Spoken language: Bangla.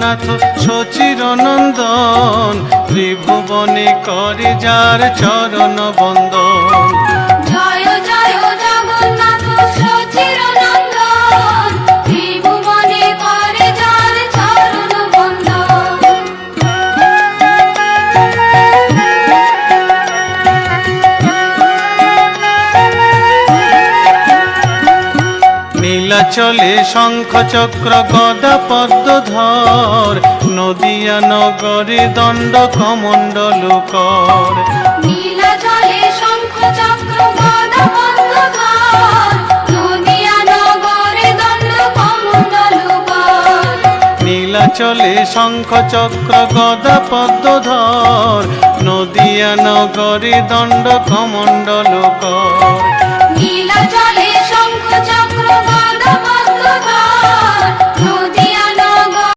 জগন্নাথ সচির নন্দন, ত্রিভুবনে করে যার চরণ বন্দন। জয় জয় জগন্নাথ সচির নন্দন, ত্রিভুবনে করে যার চরণ বন্দন। নীলাচলে শঙ্খ চক্র গদা পদ্মধর, নদিয়া নগরে দণ্ড কমণ্ডল কর। নীলাচলে শঙ্খ চক্র গদা পদ্মধর, নদিয়া নগরে দণ্ড কমণ্ডল কর। নীলাচলে শঙ্খ চক্র গদা পদ্মধর, নদিয়া নগরে দণ্ড কমণ্ডল কর। নীলাচলে শঙ্খ চক্র